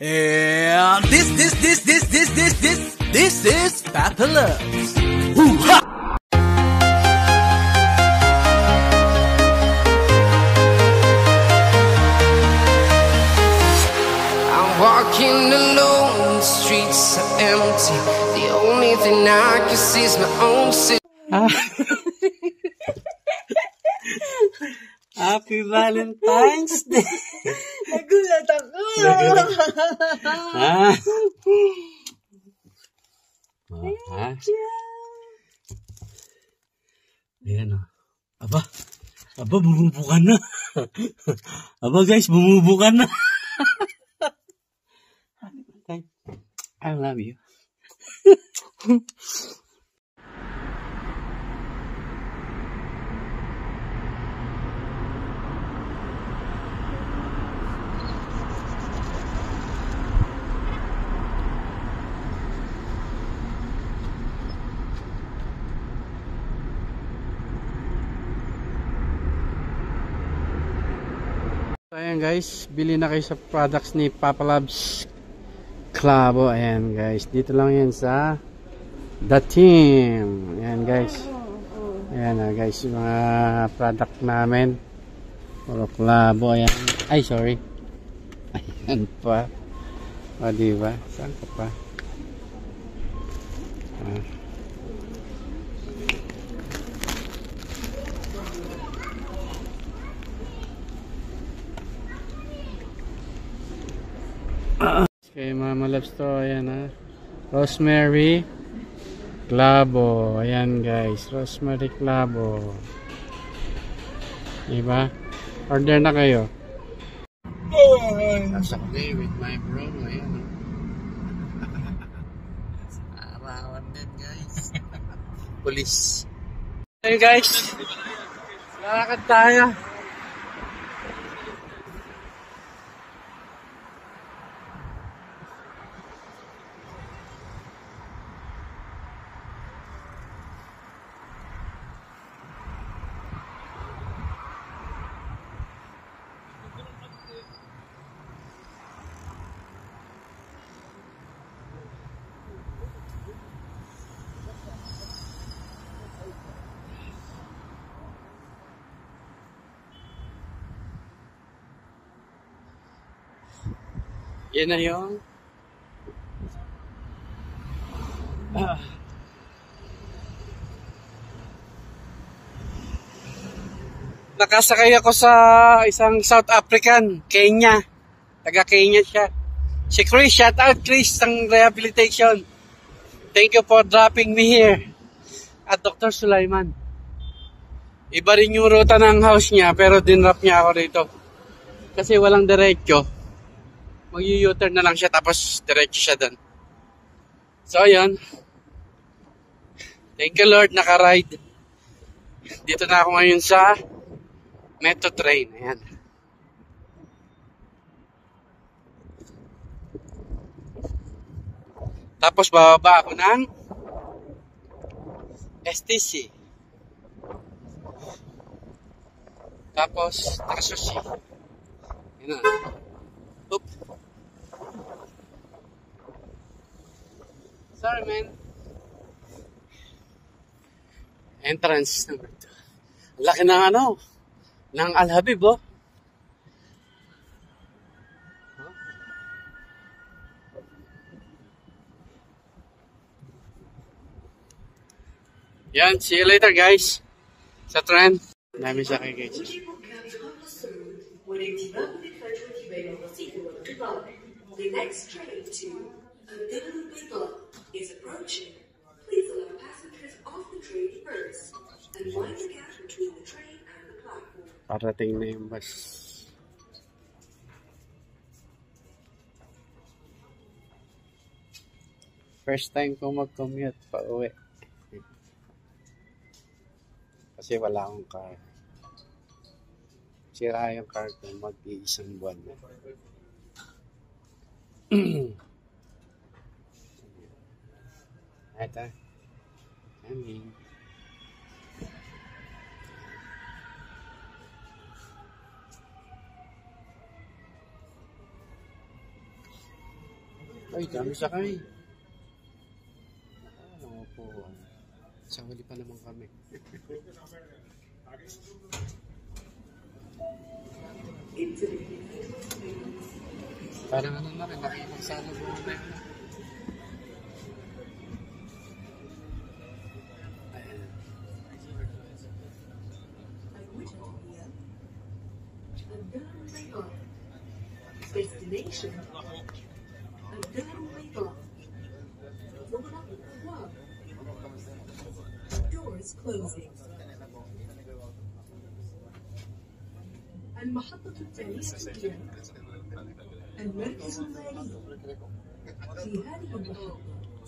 And this is Papa Loves. Woo-ha! I'm walking alone, the streets are empty. The only thing I can see is my own city. Happy Valentine's Day! Nagulat ako! Ah. Ayan o. Aba, bumubukan na. Aba guys, bumubukan na. I love you. So ayan guys, bili na kayo sa products ni Papa Loves Clavo. Ayan guys, dito lang yan sa The Team. Ayan guys. Ayan na guys, yung mga product namin. Puro Clavo. Ayan. Ay sorry. Ayan pa. O diba? Saan ka pa? Okay, Mama Loves to. Ayan ha. Rosemary Clavo. Ayan guys. Rosemary Clavo. Diba? Order na kayo. That's okay with my bro. Ayan ha. Arawan din guys. Police. Ayan guys. Lakad tayo. Yan na yung nakasakay ako sa isang South African, Kenya. Taga Kenya siya. Si Chris, shout out Chris ng rehabilitation. Thank you for dropping me here at Dr. Sulaiman. Iba rin yung ruta ng house niya pero dinrap niya ako rito. Kasi walang diretso. Mag-u-turn na lang siya tapos diretso siya doon. So ayun. Thank you Lord, naka-ride. Dito na ako ngayon sa Metro Train. Ayan. Tapos bababa ako ng STC. Tapos Takasushi. Ayan na. Oop. Sorry, man. Entrance number 2. Laki ng ano, ng Al Habib, oh. Yan, see you later, guys. Sa tren. Dami siya kay guys. The next train to Abdullah is approaching. Please allow passengers off the train first and mind the gap between the train and the platform. Parating na yung bus. First time ko mag-commute pa uwi. Kasi wala akong car. Sira yung car ko mag-iisang buwan na. Ito. Coming. Ay, dami sakay. Ano po. Sa huli pa naman kami. Parang ano na rin, nakipagsalo po na yun. Destination. Doors closing. المحطة التالية هي المركز المالي. في هذه المحطة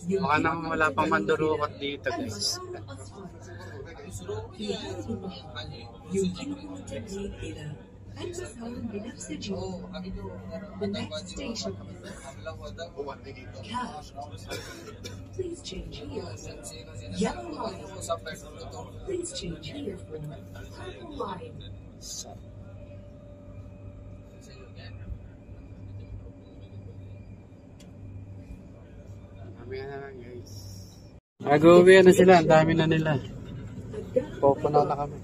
Mukha naman wala pang mandurukot dito, guys. في هذه المحطة يمكنكم التبديل إلى المسار بنفسجي. The next station is Cash. Please change here. Yellow line. Please change here for purple line. Mamaya na lang, guys. Nag-uwi na sila, ang dami na nila. Pupunaw na kami.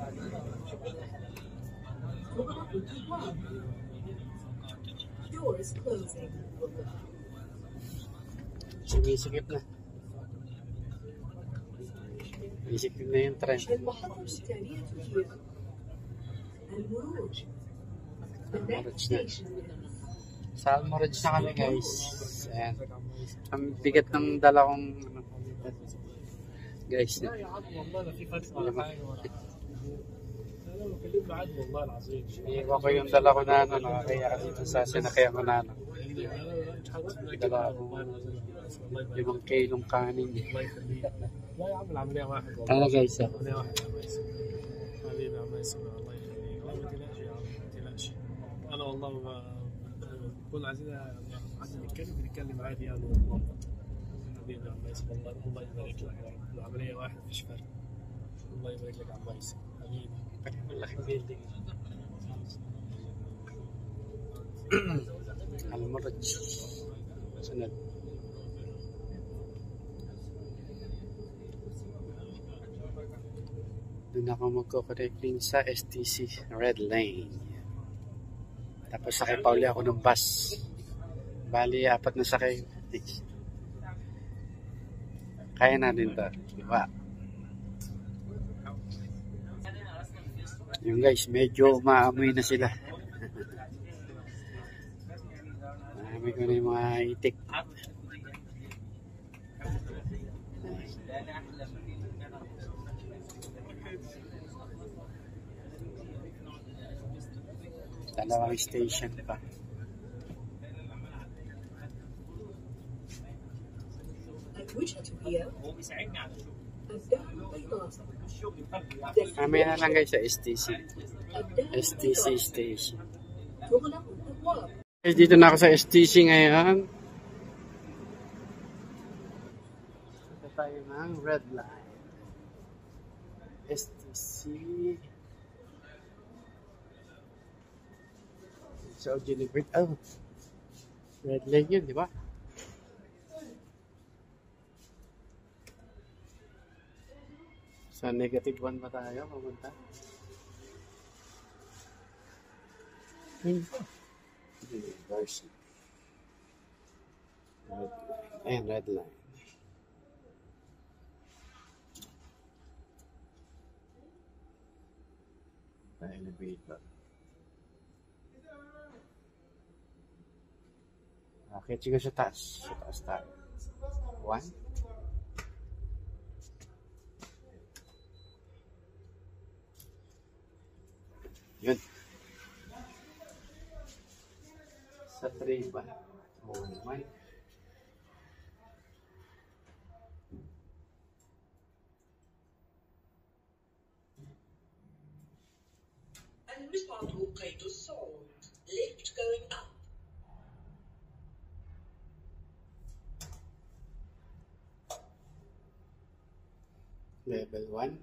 Doors closing. Sumisikip na. Sumisikip na yung tren. المحطة التالية هي المروج. The next station is Sa Almoradge na kami, guys. Ayan. Ang bigat ng dala kong ano, guys. Iiwan ko yung dala ko na ano, nakakaya kasi ito sa sinakaya ko na ano. Dala ko 5 kilong kanin. لا يا عم العملية واحد والله. Tara guys. العملية واحد يا ميس. حبيبي يا ميس الله يخليك. لا ما تقلقش يا عم ما تقلقش. أنا والله بكون عايزين نتكلم عادي يعني والله. حبيبي يا عم ميس والله الله يبارك لك يا رب. العملية واحد مفيش فرق. الله يبارك لك يا عم ميس. حبيبي. الله يخليك. Almoradge. Sunod. Doon ako magko-correcting sa STC Red Lane. Tapos sakay pa uli ako ng bus. Bali, 4 na sakay. Kaya natin to. Diba? Yung guys, medyo maamoy na sila. Maamoy ko na yung mga itik. Dalawang station pa. الوجهة هي الدار البيضاء. Mamaya na lang guys sa STC. STC station. تغلق الأبواب. Guys, dito na ako sa STC ngayon. Ito tayo ng red line. STC. So, delivered. Oh. Red line yun, di ba? Sa -1 ba tayo pumunta? Reverse. Red line. Ayan, red line. Sa elevator. Okay, sige sa taas. Sa taas tayo. 1. Yun. Sa 3 ba? O 1. المصعد قيد الصعود. Lift going up. Level 1.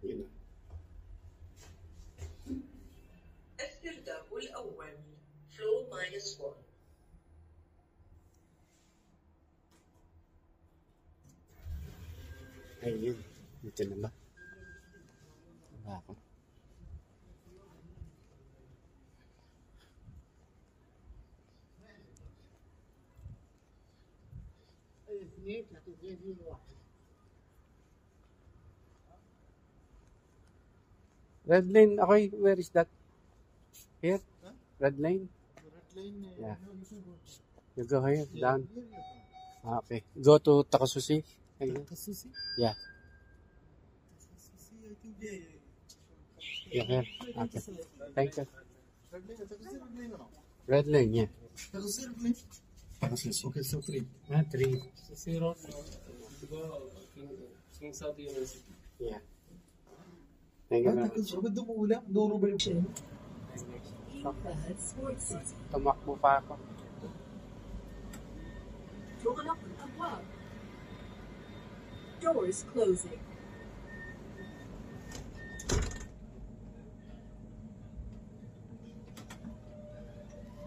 Yun na. Dito na ba? Wala ako. Red lane, okay, where is that? Here? Red lane? Yeah. You go here, down. Okay. Go to Takasushi. Yeah. Yeah, here. Okay. Thank you. Red lane, yeah. Okay, so 3. 3. Zero. King Saudi University. Yeah. Thank you very much. Fahad Sports City. Tumakbo pa ako. تغلق الأبواب. Doors closing.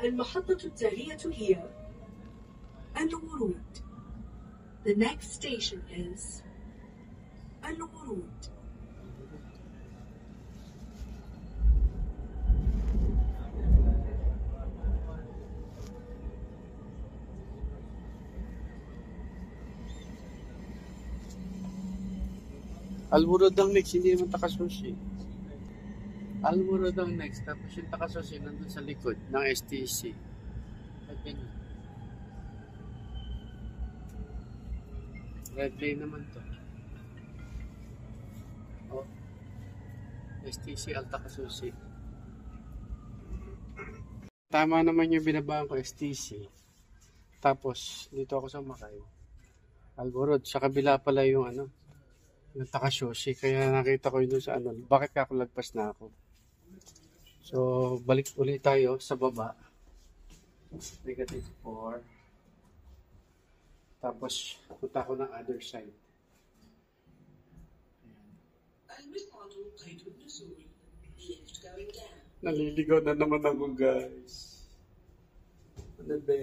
المحطة التالية هي الورود. The next station is الورود. Alburod ang next, hindi naman Takasushi. Alburod ang next, tapos yung Takasushi nandun sa likod ng STC. At yun. Red lane naman to. Oh. STC al Takasushi. Tama naman yung binabaan ko, STC. Tapos, dito ako sa Makay. Alburod, sa kabila pala yung ano, yung Takasushi, kaya nakita ko yun sa ano, bakit ka ako lagpas na ako. So, balik ulit tayo sa baba. Negative 4. Tapos, punta ko ng other side. Naliligaw na naman ako, guys. Ano ba?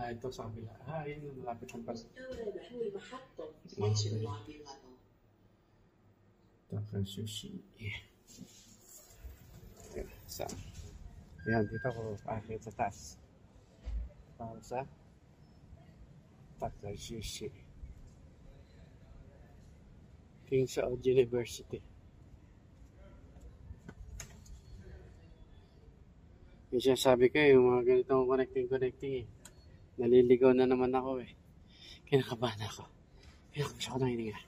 Ito sa kabila. Yun yung malapit ng pala. Takasushi. So, yan, dito ko akit sa taas. Para sa Takasushi. King Saud University. Yung sinasabi ko, yung mga ganitong connecting eh. Naliligaw na naman ako eh. Kinakabahan ako. Kinakabahan ako ng hininga.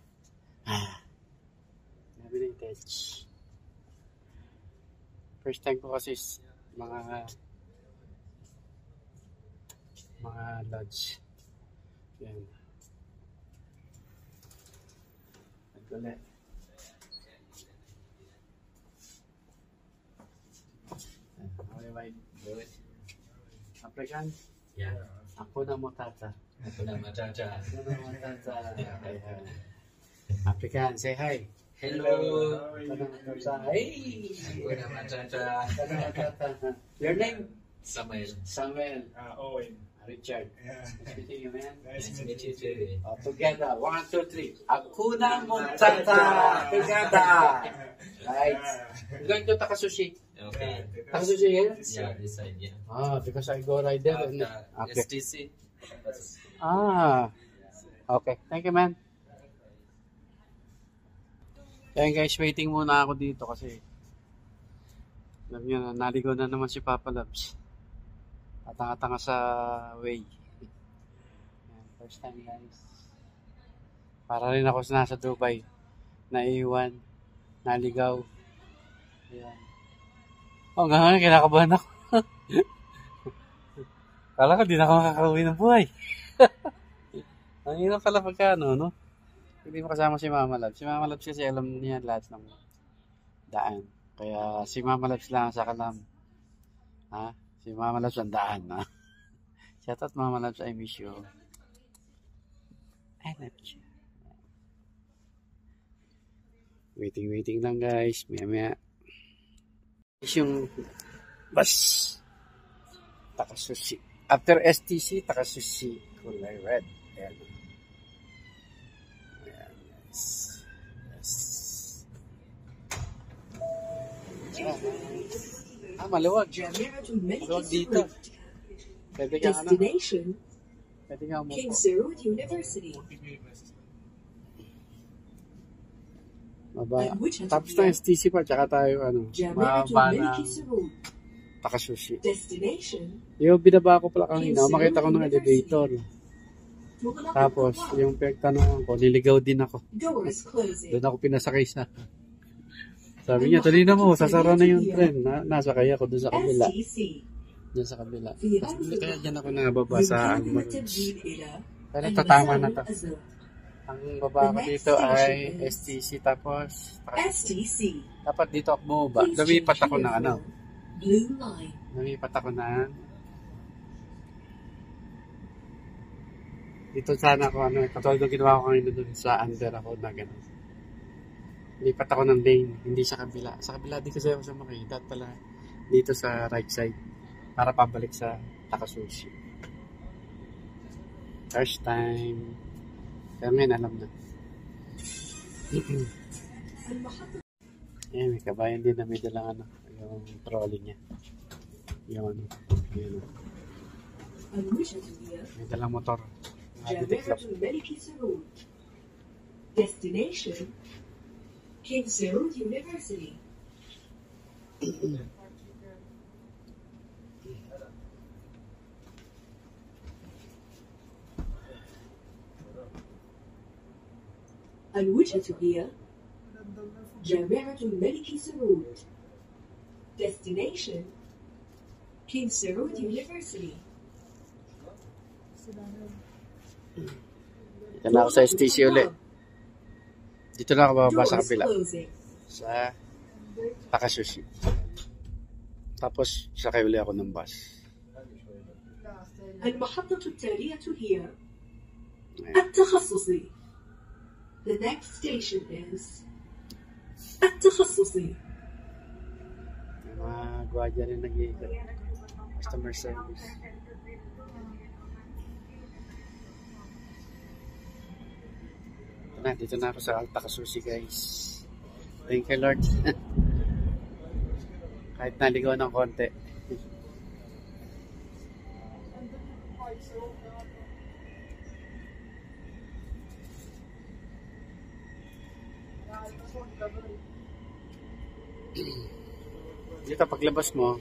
Sabi na yung touch. First time ko kasi mga lodge. Yan. Nagkulit. Okay, wait. Do it. African? Yeah. Hakuna Matata. Hakuna Matata. Hakuna Matata. African, say hi. Hello. Hakuna Matata. Hey. Hakuna Matata. Hakuna Matata. Your name? Samuel. Samuel. Owen. Richard. Yeah. Nice meeting you, man. Nice to meet you too. Together. 1, 2, 3. Hakuna Matata. Together. Right. We're going to Takasushi. Okay. Takasushi here? Yeah, this side, yeah. Because I go right there. After Okay. STC. Okay. Thank you, man. Ayan guys, waiting muna ako dito kasi alam nyo na, naligo na naman si Papa Labs. Atanga-tanga sa way. Ayan, first time guys. Para rin ako nasa Dubai. Naiwan. Naligaw. Ayan. Hanggang ngayon, kinakabahan ako. Kala ko, di na ako makakauwi ng buhay. Ang hirap pala pagka, no? Hindi mo kasama si Mama Labs. Si Mama Labs kasi alam niya lahat ng daan. Kaya si Mama Labs lang sa kalam. Si Mama Labs ang daan. Shout out Mama Labs, I miss you. I love you. Waiting lang guys. Maya. Yung bus. Takasushi. After STC, Takasushi. Kulay red. Ayan. Ayan guys. Yes. Maluwag. Jamiratu Medici Maluwag dito. Route. Pwede kang ano. Destination, Pwede kang King umupo. Saud University. Maba. Tapos ng STC pa, tsaka tayo ano. Jamiratu Mababa ng Medici Route. Takasushi. Destination, Yung binaba ko pala kanina, makita ko ng elevator. Tapos, yung pinagtanungan ko, niligaw din ako. doors closing. Doon ako pinasakay sa... Sabi niya, tuloy na mo, sasara na yung tren. Nasakay ako doon sa kabila. STC. Doon sa kabila. Tapos, kaya dyan ako nababa sa يمكنك Alma. التبديل إلى Pero tatama na to. الأزرق. Ang baba ko dito ay STC, tapos... STC. Dapat dito ako bumaba. Lumipat ako na ano. Blue line. Lumipat ako na... Dito sana ako ano, katulad ng ginawa ko kanina doon sa under ako na gano'n. Lipat ako ng lane, hindi sa kabila. Sa kabila di kasi ako sumakay. Dapat pala dito sa right side para pabalik sa Takasushi. First time. Pero ngayon alam na. Ayan, may kabayan din na may dalang ano, yung trolley niya. Yung ano, yun. May dalang motor. جامعة الملك سعود. Destination, King Saud University. الوجهة هي جامعة الملك سعود. Destination, King Saud University. Dito na ako sa STC ulit. Dito na ako bababa sa kabila. Sa Takasushi. Tapos sakay uli ako ng bus. المحطة التالية هي التخصصي. The next station is التخصصي. May mga gwadya rin nag-iigat. Customer service. Dito na ako sa Takasushi, guys. Thank you, Lord. Kahit naligaw ng konti. Dito paglabas mo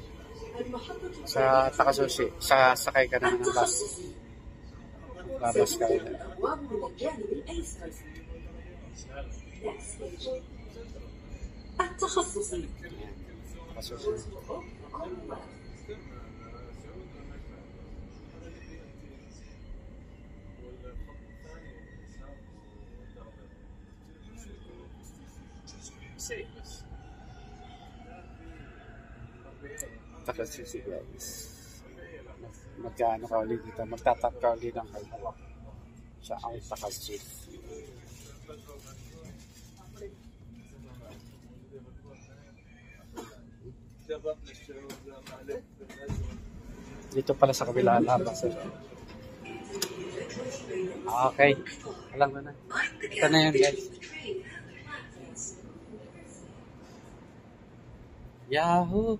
sa Takasushi, sakay ka na ng bus. Labas ka ulit. الأبواب من الجانب الأيسر. Next station. التخصصي. Takasushi. Takasushi, guys. Magkano ka ulit dito? Magtatap ka ulit ng kayo sa ang Takasushi. Dito pala sa kabila labas. Okay. Alam mo na. Ito na yan, guys. Yahoo!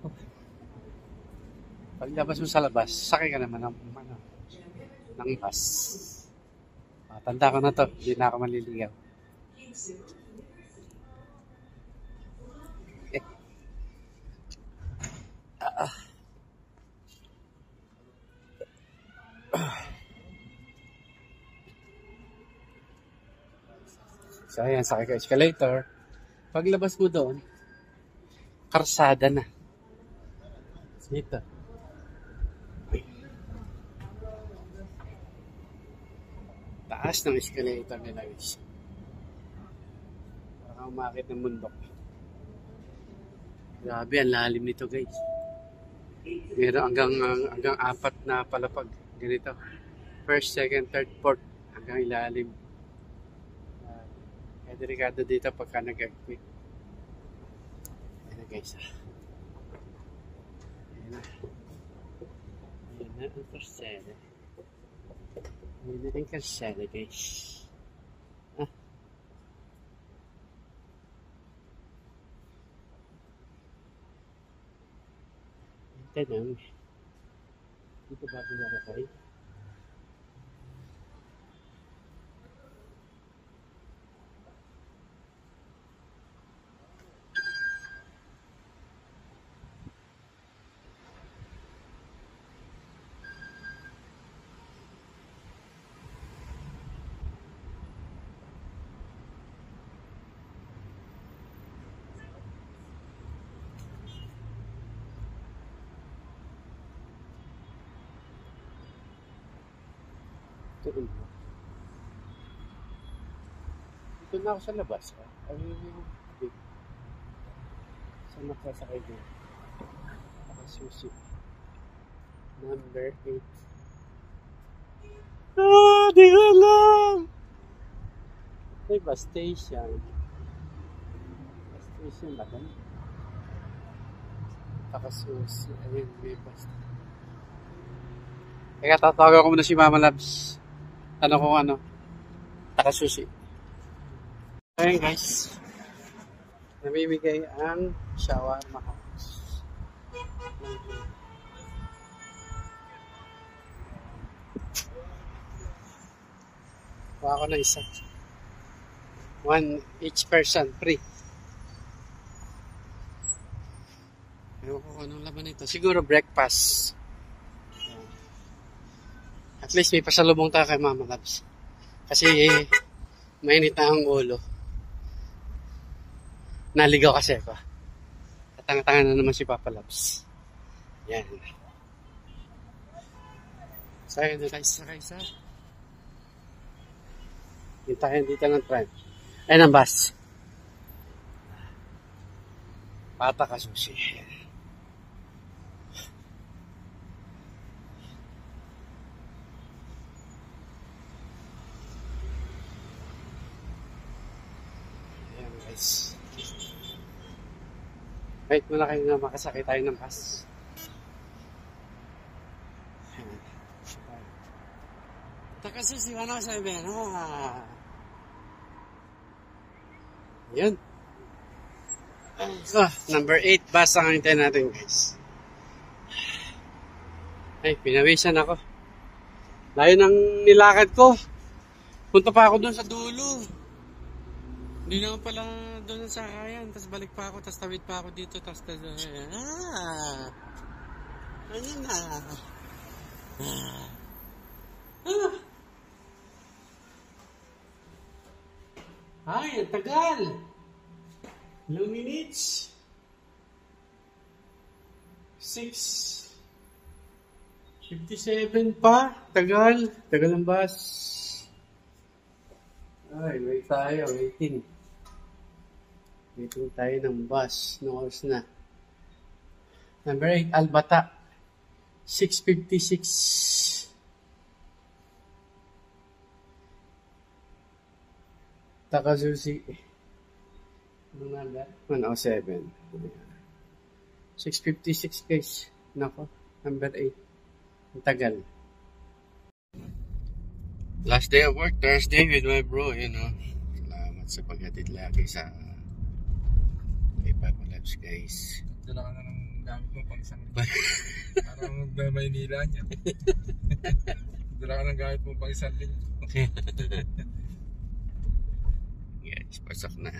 Paglabas mo sa labas, sakay ka naman ng bus. Tanda ko na to, hindi na ako maliligaw. So ayan, sakay ka escalator. Paglabas mo doon, karsada na. Dito. Taas ng escalator nila, guys. Parang umakit ng bundok. Grabe, ang lalim nito, guys. Meron hanggang 4 na palapag. Ganito. First, second, third, fourth. Hanggang ilalim. Kaya delikado dito pagka nag-earthquake. Ayan na, guys. Ayan na. Ayan na ang karsada. Ayan na ang karsada, guys. Tanong. Dito ba pinakatay? Dito na ako sa labas. Saan nakasakay din? Susi. Number 8. Di ko alam! May bus station. Bus station ba kan? Takasusi. Ayun, may bus station. Kaya tatawagan ko muna si Mama Labs. Ano kung ano? Takasusi. Ayun guys. Namimigay ang shawarma house. Kuha ko na isa. 1 each person. Free. Ewan ko anong laman ito. Siguro breakfast. At least may pasalubong tayo kay Mama Labs. Kasi mainit na ang ulo. Naligaw kasi ako. Tatanga-tanga na naman si Papa Labs. Yan. Sakay na guys. Sakay sa. Hintayin dito ng tren. Ayun ang bus. Takasusi. Wait muna kayo na makasakay tayo ng bus. Takasusi 107. Yun. So, number 8 bus ang hintayin natin guys. Ay, pinawisan ako. Layo ng nilakad ko. Punta pa ako dun sa dulo. Hindi naman pala doon sa sakayan. Tapos balik pa ako. Tapos tawid pa ako dito. Tapos ano na? Ay, ang tagal. Ilang minutes? 6:57 pa. Tagal. Tagal ang bus. Ay, wait tayo. Waiting. Waiting tayo ng bus. No oras na. Number 8, Albata. 6:56. Takasusi. 107. 6:56 guys. Nako. Number 8. Ang tagal. Last day of work, Thursday with my bro, you know. Salamat sa paghatid lagi sa kay Papa Labs, guys. Dala ka na ng gamit mo pang isang linggo. Parang Maynila niya. Dala ka ng gamit mo pang isang linggo. Yes, pasok na.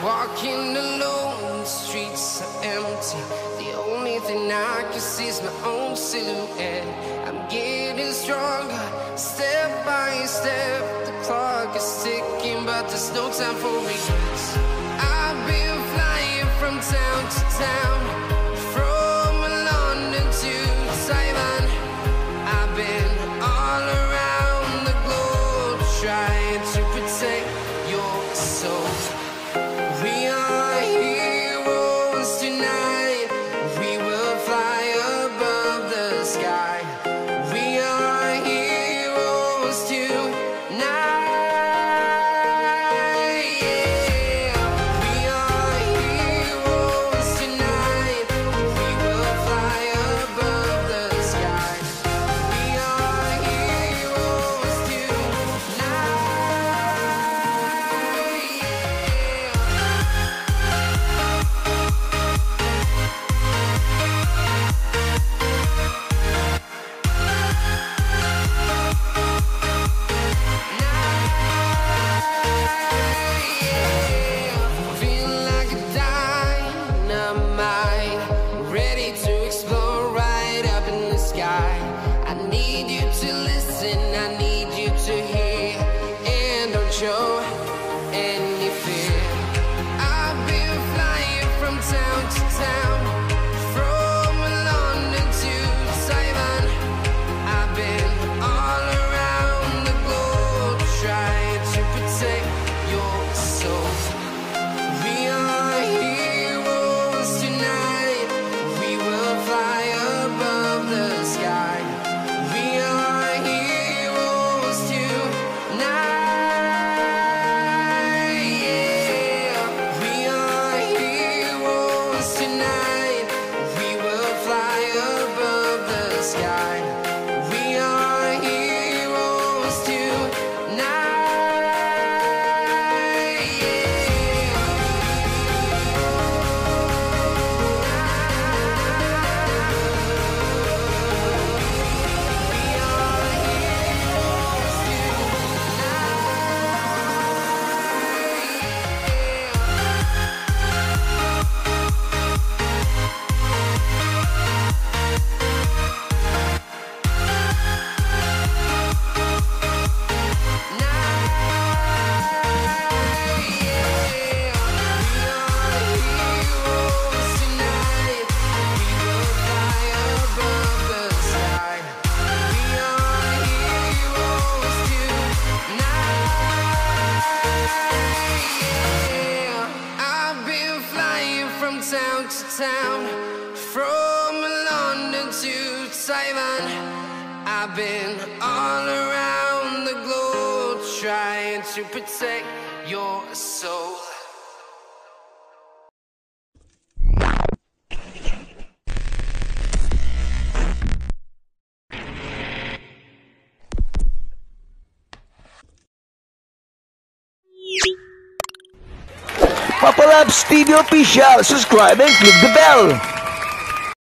Walking alone, the streets are empty. The only thing I can see is my own silhouette. I'm getting stronger, step by step. The clock is ticking, but there's no time for regrets. I've been flying from town to town, from London to Taiwan. I've been all around the globe, trying to protect your soul. We are heroes tonight. We will fly above the sky. We are heroes tonight. Yeah. We are heroes tonight. sky. We are heroes tonight. Town to town, from London to Taiwan, I've been all around the globe trying to protect your soul. Papa Labs TV official. Subscribe and click the bell.